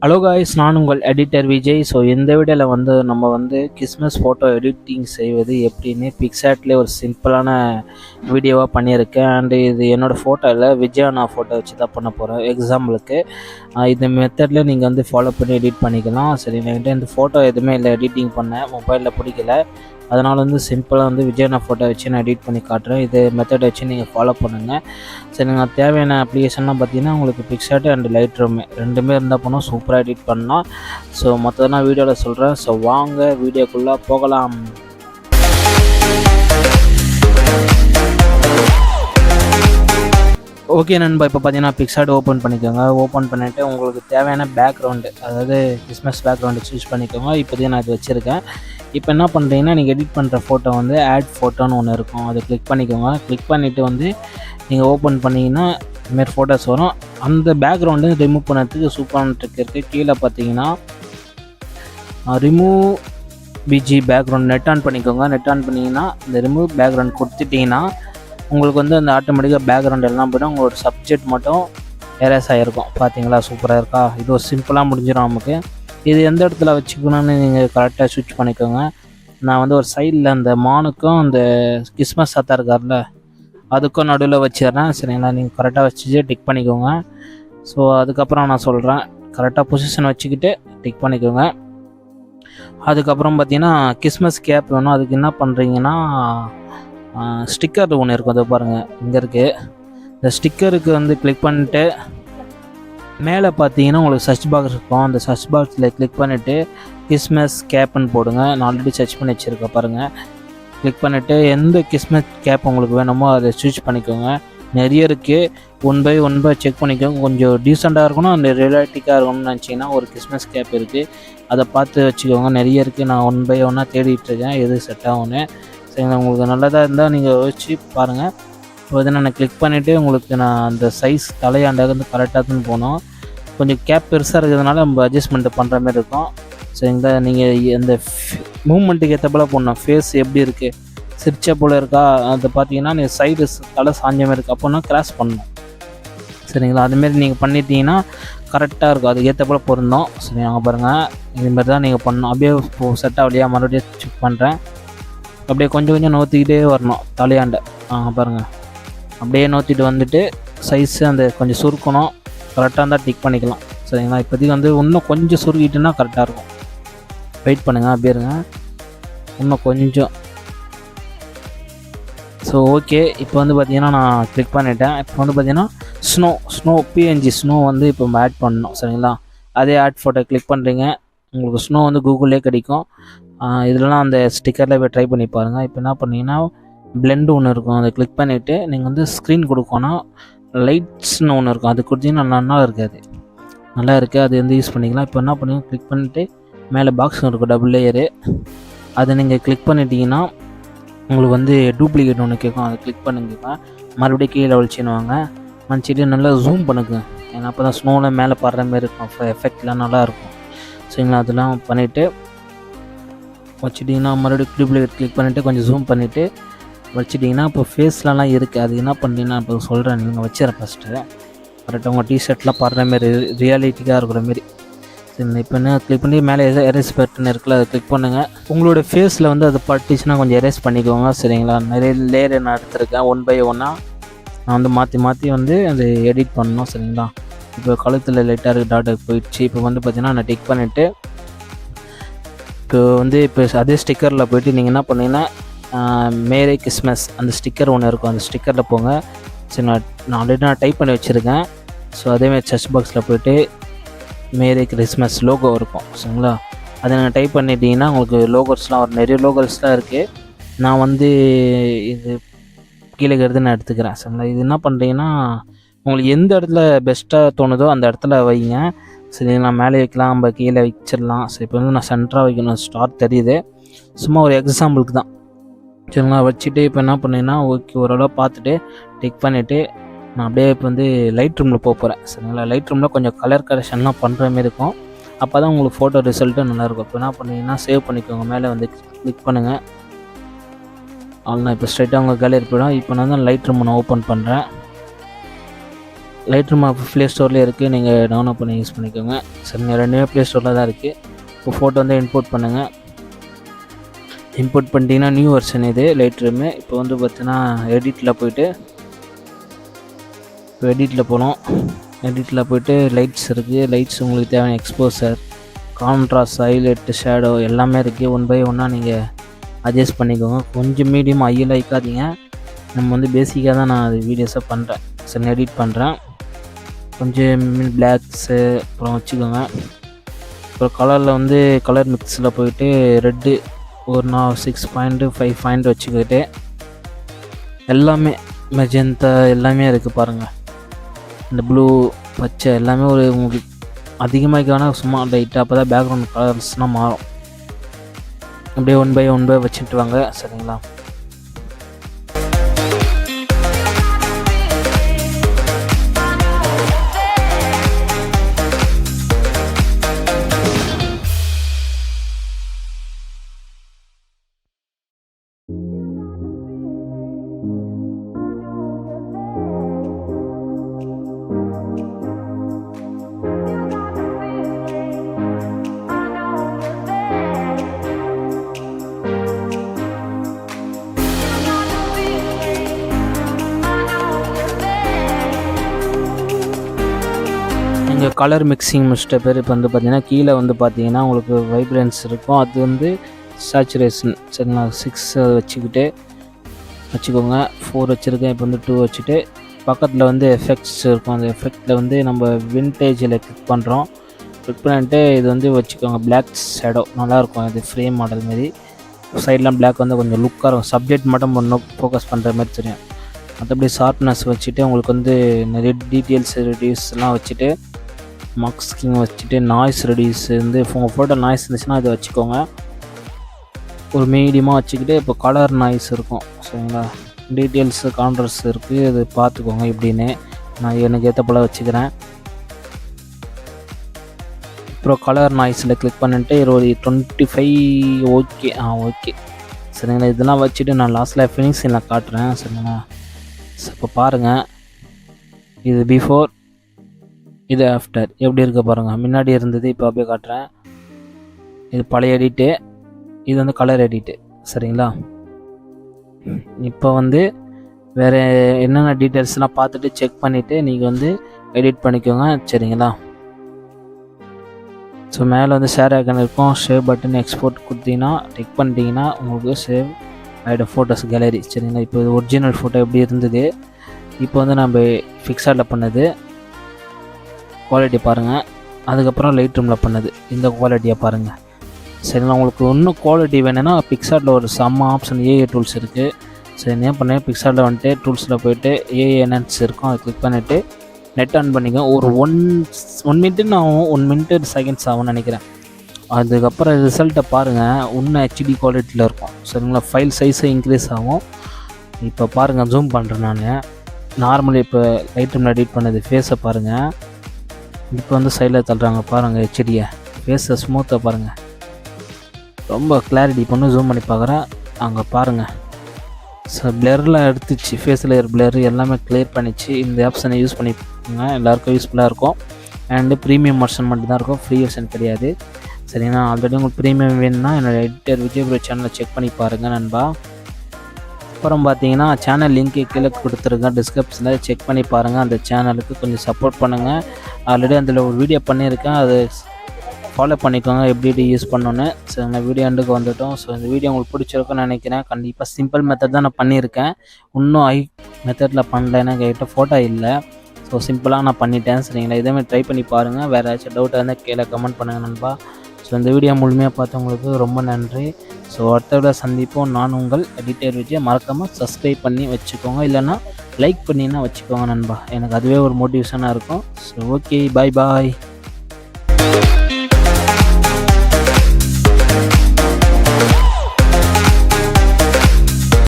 Hello guys, நான் உங்கள் editor Vijay. So இந்த வீடியோவில் நம்ம கிறிஸ்மஸ் ஃபோட்டோ எடிட்டிங் செய்வது எப்படின்னு பிக்சார்ட்லேயே ஒரு சிம்பிளான வீடியோவாக பண்ணியிருக்கேன். அண்டு இது என்னோடய ஃபோட்டோ இல்லை, விஜயானா ஃபோட்டோ வச்சு தான் பண்ண போகிறேன். எக்ஸாம்பிளுக்கு இந்த மெத்தடில் நீங்கள் ஃபாலோ பண்ணி எடிட் பண்ணிக்கலாம். சரி, என்கிட்ட இந்த ஃபோட்டோ எதுவுமே இல்லை, எடிட்டிங் பண்ணேன், மொபைலில் பிடிக்கல. அதனால் சிம்பிளாக விஜயானா ஃபோட்டோ வச்சு நான் எடிட் பண்ணி காட்டுறேன். இது மெத்தட் வச்சு நீங்கள் ஃபாலோ பண்ணுங்கள். சரி, நீங்கள் தேவையான அப்ளிகேஷன்லாம் பார்த்தீங்கன்னா உங்களுக்கு பிக்சார்ட் அண்ட் லைட் ரெண்டுமே இருந்தால் போனால் சூப்பராக எடிட் பண்ணலாம். ஸோ மற்றதெல்லாம் வீடியோவில் சொல்கிறேன். ஸோ வாங்க வீடியோக்குள்ளே போகலாம். ஓகே நண்பா, இப்போ பார்த்தீங்கன்னா பிக்சார்ட் ஓப்பன் பண்ணிக்கோங்க. ஓப்பன் பண்ணிவிட்டு உங்களுக்கு தேவையான பேக்ரவுண்டு, அதாவது கிறிஸ்மஸ் பேக்ரவுண்டு சூஸ் பண்ணிக்கோங்க. இப்போதைக்கு நான் இது வச்சுருக்கேன். இப்போ என்ன பண்ணுறீங்கன்னா, நீங்கள் எடிட் பண்ணுற ஃபோட்டோ ஆட் ஃபோட்டோன்னு ஒன்று இருக்கும், அதை கிளிக் பண்ணிக்கோங்க. கிளிக் பண்ணிவிட்டு நீங்கள் ஓப்பன் பண்ணிங்கன்னா இதுமாரி ஃபோட்டோஸ் வரும். அந்த பேக்ரவுண்டு ரிமூவ் பண்ணுறதுக்கு சூப்பரான ட்ரிக் இருக்குது. கீழே பார்த்தீங்கன்னா remove BG background net on பண்ணிக்கோங்க. நெட் ஆன் பண்ணிங்கன்னா இந்த ரிமூவ் பேக்ரவுண்ட் கொடுத்துட்டிங்கன்னா உங்களுக்கு அந்த ஆட்டோமேட்டிக்காக பேக்ரவுண்ட் எல்லாம் போய்டும். உங்களோட சப்ஜெக்ட் மட்டும் எரேஸ் ஆகிருக்கும். பார்த்தீங்களா, சூப்பராக இருக்கா? இது ஒரு சிம்பிளாக முடிஞ்சிடும் நமக்கு. இது எந்த இடத்துல வச்சுக்கணும்னு நீங்கள் கரெக்டாக ஸ்விட்ச் பண்ணிக்கோங்க. நான் ஒரு சைடில் அந்த மானுக்கும் அந்த கிறிஸ்மஸ் தாத்தா இருக்கார்ல, அதுக்கும் நடுவில் வச்சிடுறேன். சரிங்களா, நீங்கள் கரெக்டாக வச்சுட்டு டிக் பண்ணிக்கோங்க. ஸோ அதுக்கப்புறம் நான் சொல்கிறேன், கரெக்டாக பொசிஷன் வச்சுக்கிட்டு டிக் பண்ணிக்கோங்க. அதுக்கப்புறம் பார்த்தீங்கன்னா கிறிஸ்மஸ் கேப் வேணும். அதுக்கு என்ன பண்ணுறீங்கன்னா, ஸ்டிக்கர் ஒன்று இருக்கும், அதை பாருங்கள் இங்கே இருக்குது. இந்த ஸ்டிக்கருக்கு கிளிக் பண்ணிட்டு மேலே பார்த்தீங்கன்னா உங்களுக்கு சர்ச் பாக்ஸ் இருக்கும். அந்த சர்ச் பாக்ஸில் கிளிக் பண்ணிவிட்டு கிறிஸ்மஸ் கேப்புன்னு போடுங்க. நான் ஆல்ரெடி சர்ச் பண்ணி வச்சுருக்கேன் பாருங்கள். கிளிக் பண்ணிவிட்டு எந்த கிறிஸ்மஸ் கேப் உங்களுக்கு வேணுமோ அதை சூஸ் பண்ணிக்கோங்க. நிறைய இருக்குது, ஒன் பை செக் பண்ணிக்கோங்க. கொஞ்சம் டீசெண்டாக இருக்கணும், அந்த ரியாலிட்டிக்காக இருக்கணும்னு நினச்சிங்கன்னா ஒரு கிறிஸ்மஸ் கேப் இருக்குது, அதை பார்த்து வச்சுக்கோங்க. நிறைய இருக்குது, நான் ஒன் பை ஒன்னாக தேடிட்டுருக்கேன் எது செட் ஆகும்னு. சரிங்களா, உங்களுக்கு நல்லதாக இருந்தால் நீங்கள் யோசிச்சு பாருங்கள். இப்போ நான் கிளிக் பண்ணிவிட்டு உங்களுக்கு நான் அந்த சைஸ் தலையாண்டாக கரெக்டாக போனோம். கொஞ்சம் கேப் பெருசாக இருக்கிறதுனால நம்ம அட்ஜஸ்ட்மெண்ட்டு பண்ணுற மாதிரி இருக்கும். சரிங்களா, நீங்கள் அந்த மூமெண்ட்டுக்கு ஏற்ற போல் போடணும். ஃபேஸ் எப்படி இருக்குது, சிரிச்ச போல் இருக்கா, அதை பார்த்தீங்கன்னா நீங்கள் சைடு தலை சாஞ்ச மாதிரி இருக்குது, அப்போனா கிராஸ் பண்ணணும். சரிங்களா, அதுமாரி நீங்கள் பண்ணிட்டீங்கன்னா கரெக்டாக இருக்கும், அதுக்கு ஏற்ற போல் பொருந்தோம். சரி, அங்கே பாருங்கள், இதுமாரி தான் நீங்கள் பண்ணணும். அப்படியே இப்போது செட்டாக வழியாக மறுபடியும் செக் பண்ணுறேன். அப்படியே கொஞ்சம் நோற்றிக்கிட்டே வரணும் தலையாண்ட. பாருங்கள், அப்படியே நோற்றிட்டு வந்துட்டு சைஸு அந்த கொஞ்சம் சுருக்கணும். கரெக்டாக இருந்தால் டிக் பண்ணிக்கலாம். சரிங்களா, இப்போதைக்கு இன்னும் கொஞ்சம் சுருக்கிட்டுன்னா கரெக்டாக இருக்கும். வெயிட் பண்ணுங்கள், அப்படியே இருங்க, இன்னும் கொஞ்சம். ஸோ ஓகே, இப்போ பார்த்தீங்கன்னா நான் கிளிக் பண்ணிட்டேன். இப்போ பார்த்தீங்கன்னா ஸ்னோ பிஎன்ஜி ஸ்னோ இப்போ ஆட் பண்ணணும். சரிங்களா, அதே ஆட் ஃபோட்டோ கிளிக் பண்ணுறீங்க, உங்களுக்கு ஸ்னோ கூகுள்லேயே கிடைக்கும். இதெல்லாம் அந்த ஸ்டிக்கரில் போய் ட்ரை பண்ணி பாருங்கள். இப்போ என்ன பண்ணிங்கன்னா பிளெண்டு ஒன்று இருக்கும், அதை கிளிக் பண்ணிவிட்டு நீங்கள் ஸ்க்ரீன் கொடுக்கணும். லைட்ஸ்னு ஒன்று இருக்கும், அது கொடுத்தீங்கன்னா நல்லா இருக்காது, நல்லா இருக்குது, அது யூஸ் பண்ணிக்கலாம். இப்போ என்ன பண்ணுங்க, கிளிக் பண்ணிவிட்டு மேலே பாக்ஸ் இருக்கும் டபுள் லேயரு, அதை நீங்கள் கிளிக் பண்ணிட்டீங்கன்னா உங்களுக்கு டூப்ளிகேட் ஒன்று கேட்கும், அதை கிளிக் பண்ணுங்க. மறுபடியும் கீழே வலிச்சிடுவாங்க, மன்னிச்சிட்டு நல்லா ஜூம் பண்ணுங்க. ஏன்னா அப்போ தான் ஸ்னோவில் மேலே படுற மாதிரி இருக்கும், எஃபெக்ட்லாம் நல்லாயிருக்கும். சரிங்களா, அதெல்லாம் பண்ணிவிட்டு வச்சுட்டிங்கன்னா மறுபடியும் டூப்ளிகேட் கிளிக் பண்ணிவிட்டு கொஞ்சம் ஜூம் பண்ணிவிட்டு வச்சுட்டிங்கன்னா இப்போ ஃபேஸ்லலாம் இருக்குது. அது என்ன பண்ணுறீங்கன்னா இப்போ சொல்கிறேன், நீங்கள் வச்சுறேன் ஃபஸ்ட்டு கரெக்டாக உங்கள் டிஷர்ட்லாம் படுற மாரி ரியாலிட்டிக்காக இருக்கிற மாரி. சரி, இப்போ என்ன கிளிக் பண்ணி மேலே எரேஸ் பட்டன் இருக்குல்ல, அதை கிளிக் பண்ணுங்கள். உங்களோட ஃபேஸில் அது பட்டுச்சுன்னா கொஞ்சம் எரேஸ் பண்ணிக்கோங்க. சரிங்களா, நிறைய லேயர் நான் எடுத்துருக்கேன், ஒன் பை ஒன்னாக நான் மாற்றி அந்த எடிட் பண்ணணும். சரிங்களா, இப்போ கழுத்தில் லைட்டாக இருக்குது, டாட்டா போயிடுச்சு. இப்போ பார்த்தீங்கன்னா நான் டிக் பண்ணிவிட்டு இப்போ அதே ஸ்டிக்கரில் போய்ட்டு நீங்கள் என்ன பண்ணீங்கன்னா மேரி கிறிஸ்மஸ் அந்த ஸ்டிக்கர் ஒன்று இருக்கும், அந்த ஸ்டிக்கரில் போங்க. சரி, நான் ஆல்ரெடி டைப் பண்ணி வச்சுருக்கேன். ஸோ அதேமாதிரி சர்ச் பாக்ஸில் போய்ட்டு மேரி கிறிஸ்மஸ் லோகோ இருக்கும். சரிங்களா, அதை நீங்கள் டைப் பண்ணிட்டீங்கன்னா உங்களுக்கு லோகோஸ்லாம் ஒரு நிறைய லோகோஸ்லாம் இருக்குது. நான் இது கீழே இருக்கிறது நான் எடுத்துக்கிறேன். சரிங்களா, இது என்ன பண்ணுறீங்கன்னா உங்களுக்கு எந்த இடத்துல பெஸ்ட்டாக தோணுதோ அந்த இடத்துல வைங்க. சரி, நான் மேலே வைக்கலாம், நம்ம கீழே வச்சிடலாம். சரி, இப்போ நான் சென்டராக வைக்கணும், ஸ்டார் தெரியுது, சும்மா ஒரு எக்ஸாம்பிளுக்கு தான். சரிங்களா, வச்சுட்டு இப்போ என்ன பண்ணீங்கன்னா ஓகே ஓரளவு பார்த்துட்டு டிக் பண்ணிவிட்டு நான் அப்படியே இப்போ லைட் ரூமில் போகிறேன். சரிங்களா, லைட் ரூமில் கொஞ்சம் கலர் கரெக்ஷன்லாம் பண்ணுற மாதிரி இருக்கும், அப்போ தான் உங்களுக்கு ஃபோட்டோ ரிசல்ட்டு நல்லாயிருக்கும். இப்போ என்ன பண்ணிங்கன்னா சேவ் பண்ணிக்கோங்க, மேலே கிளிக் பண்ணுங்கள். அவ்வளோதான், இப்போ ஸ்ட்ரைட்டாக உங்கள் கேலரி போய்டும். இப்போ நான் லைட் ரூம் நான் ஓப்பன் பண்ணுறேன். லைட்ரூம் ப்ளே ஸ்டோர்லேயே இருக்குது, நீங்கள் டவுன்லோட் பண்ணி யூஸ் பண்ணிக்கோங்க. சரிங்க, ரெண்டுமே ப்ளே ஸ்டோரில் தான் இருக்குது. இப்போ ஃபோட்டோ வந்து இம்போர்ட் பண்ணுங்கள். இம்போர்ட் பண்ணிட்டீங்கன்னா நியூ வெர்ஷன் இது லைட்ரூமு. இப்போ வந்து பார்த்தீங்கன்னா எடிட்டில் போய்ட்டு இப்போ எடிட்டில் போனோம். எடிட்டில் போய்ட்டு லைட்ஸ் இருக்குது. லைட்ஸ் உங்களுக்கு தேவையான எக்ஸ்போசர், கான்ட்ராஸ்ட், ஹைலைட்டு, ஷேடோ எல்லாமே இருக்குது. ஒன் பை ஒன்னாக நீங்கள் அட்ஜஸ்ட் பண்ணிக்கோங்க. கொஞ்சம் மீடியம் ஹையில் வைக்காதீங்க. நம்ம வந்து பேசிக்காக தான் நான் அது வீடியோஸை பண்ணுறேன். சரி, எடிட் பண்ணுறேன். கொஞ்சம் பிளாக்ஸு அப்புறம் வச்சுக்கோங்க. அப்புறம் கலரில் வந்து கலர் மிக்ஸில் போயிட்டு ரெட்டு ஒரு நான் 6.5 வச்சுக்கிட்டு எல்லாமே மெஜந்தா எல்லாமே இருக்குது பாருங்கள். இந்த ப்ளூ, பச்சை எல்லாமே ஒரு உங்களுக்கு அதிகமாக சும்மா லைட்டாக அப்போ தான் பேக்ரவுண்ட் கலர்ஸ்னால் மாறும். அப்படியே ஒன் பை வச்சுட்டு வாங்க. சரிங்களா? நீங்கள் கலர் மிக்சிங் முடிச்சிட்ட பேர் இப்போ வந்து பார்த்தீங்கன்னா கீழே வந்து பார்த்தீங்கன்னா உங்களுக்கு வைப்ரன்ஸ் இருக்கும். அது வந்து சேச்சுரேஷன். சரிங்களா? 6 வச்சுக்கோங்க. 4 வச்சுருக்கேன். இப்போ வந்து 2 வச்சுட்டு பக்கத்தில் வந்து எஃபெக்ட்ஸ் இருக்கும். அந்த எஃபெக்டில் வந்து நம்ம விண்டேஜில் கிளிக் பண்ணுறோம். கிளிக் பண்ணிட்டு இது வந்து வச்சுக்கோங்க. பிளாக் ஷேடோ நல்லாயிருக்கும். இது ஃப்ரேம் மாடல் மாரி. சைட்லாம் பிளாக் வந்து கொஞ்சம் லுக்காக இருக்கும். சப்ஜெக்ட் மட்டும் ஒன்றும் ஃபோக்கஸ் பண்ணுற மாதிரி தெரியும். மற்றபடி ஷார்ப்னஸ் வச்சுட்டு உங்களுக்கு வந்து நிறைய டீட்டெயில்ஸ் ரெடியூஸ்லாம் வச்சுட்டு மாஸ்கிங் வச்சுட்டு நாய்ஸ் ரெடியூஸ் வந்து உங்கள் ஃபோட்டோ நாய்ஸ் இருந்துச்சுன்னா அதை வச்சுக்கோங்க. ஒரு மீடியமாக வச்சுக்கிட்டு இப்போ கலர் நாய்ஸ் இருக்கும். சரிங்களா? டீட்டெயில்ஸு கான்ட்ராஸ்ட் இருக்குது, அது பார்த்துக்கோங்க எப்படின்னு. நான் எனக்கு ஏற்ற போல் வச்சுக்கிறேன். அப்புறம் கலர் நாய்ஸில் கிளிக் பண்ணிட்டு 25 ஓகே. ஓகே. சரிங்களா? இதெல்லாம் வச்சுட்டு நான் லாஸ்ட்டில் ஃபினிஷிங்கில் காட்டுறேன். சரிங்களா? இப்போ பாருங்கள், இது பிஃபோர், இது ஆஃப்டர் எப்படி இருக்க பாருங்கள். முன்னாடி இருந்தது, இப்போ அப்படியே காட்டுறேன். இது பழைய எடிட்டு, இது வந்து கலர் எடிட்டு. சரிங்களா? இப்போ வந்து வேறு என்னென்ன டீட்டெயில்ஸ்லாம் பார்த்துட்டு செக் பண்ணிவிட்டு நீங்கள் வந்து எடிட் பண்ணிக்கோங்க. சரிங்களா? ஸோ மேலே வந்து ஷேர் ஐக்கன் இருக்கும். சேவ் பட்டன் எக்ஸ்போர்ட் கொடுத்தீங்கன்னா டிக் பண்ணிட்டீங்கன்னா உங்களுக்கு சேவ் ஆகிடும் ஃபோட்டோஸ் கேலரி. சரிங்களா? இப்போ இது ஒரிஜினல் ஃபோட்டோ எப்படி இருந்தது. இப்போ வந்து நம்ம PicsArtல பண்ணது குவாலிட்டி பாருங்கள். அதுக்கப்புறம் லைட்ரூமில் பண்ணது இந்த குவாலிட்டியை பாருங்கள். சரிங்களா? உங்களுக்கு இன்னும் குவாலிட்டி வேணும்னா PicsArtல ஒரு செம்ம ஆப்ஷன் ஏஏ டூல்ஸ் இருக்குது. சரி, என்ன பண்ணேன், PicsArtல வந்துட்டு டூல்ஸில் போய்ட்டு ஏஏ என்ஹான்ஸ் இருக்கும், அதை கிளிக் பண்ணிவிட்டு நெட் ஆன் பண்ணிக்க. ஒரு 1 மினிட்னு ஆகும், 1 மினிட் செகண்ட்ஸ் ஆகும்னு நினைக்கிறேன். அதுக்கப்புறம் ரிசல்ட்டை பாருங்கள், இன்னும் ஹெச்டி குவாலிட்டியில் இருக்கும். சரிங்களா? ஃபைல் சைஸை இன்க்ரீஸ் ஆகும். இப்போ பாருங்கள், ஜூம் பண்ணுறேன் நான். நார்மலி இப்போ லைட்ரூமில் எடிட் பண்ணது ஃபேஸை பாருங்கள். இப்போ வந்து சைடில் தள்ளுறாங்க பாருங்கள். ஹெச்டியை ஃபேஸை ஸ்மூத்தாக பாருங்கள், ரொம்ப கிளாரிட்டி பண்ணி ஜூம் பண்ணி பார்க்குறேன். அங்கே பாருங்கள், ஸோ பிளர்லாம் எடுத்துச்சு, ஃபேஸில் ஒரு பிளர் எல்லாமே கிளியர் பண்ணிச்சு. இந்த ஆப்ஷனை யூஸ் பண்ணிக்கோங்க, எல்லாேருக்கும் யூஸ்ஃபுல்லாக இருக்கும். அண்டு ப்ரீமியம் வெர்ஷன் மட்டும்தான் இருக்கும், ஃப்ரீ வெர்ஷன் கிடையாது. சரிங்களா? ஆல்ரெடி உங்களுக்கு ப்ரீமியம் வேணும்னா என்னோடய எடிட்டர் விஜய் சேனலை செக் பண்ணி பாருங்கள் நண்பா. அப்புறம் பார்த்தீங்கன்னா சேனல் லிங்க்கு கீழே கொடுத்துருக்கேன் டிஸ்கிரிப்ஷனில், செக் பண்ணி பாருங்கள். அந்த சேனலுக்கு கொஞ்சம் சப்போர்ட் பண்ணுங்கள். ஆல்ரெடி அதில் ஒரு வீடியோ பண்ணியிருக்கேன், அது ஃபாலோ பண்ணிக்கோங்க எப்படி யூஸ் பண்ணணுன்னு. ஸோ இந்த வீடியோ எண்டுக்கு வந்துவிட்டோம். ஸோ இந்த வீடியோ உங்களுக்கு பிடிச்சிருக்குன்னு நினைக்கிறேன். கண்டிப்பாக சிம்பிள் மெத்தட் தான் நான் பண்ணியிருக்கேன், இன்னும் ஹை மெத்தடில் பண்ணல, ஏன்னா என்கிட்ட ஃபோட்டோ இல்லை. ஸோ சிம்பிளாக நான் பண்ணிட்டேன். சரிங்களா? இதேமாதிரி ட்ரை பண்ணி பாருங்கள். வேறு ஏதாச்சும் டவுட்டாக இருந்தால் கீழே கமெண்ட் பண்ணுங்கள் நண்பா. ஸோ இந்த வீடியோ முழுமையாக பார்த்தவங்களுக்கு ரொம்ப நன்றி. ஸோ அடுத்த விட சந்திப்போம். நான் உங்கள் எடிட்டர் விஜய். மறக்காமல் சப்ஸ்கிரைப் பண்ணி வச்சுக்கோங்க, இல்லைன்னா லைக் பண்ணினா வச்சுக்கோங்க நண்பா. எனக்கு அதுவே ஒரு மோட்டிவேஷனாக இருக்கும். ஸோ ஓகே, பாய் பாய்.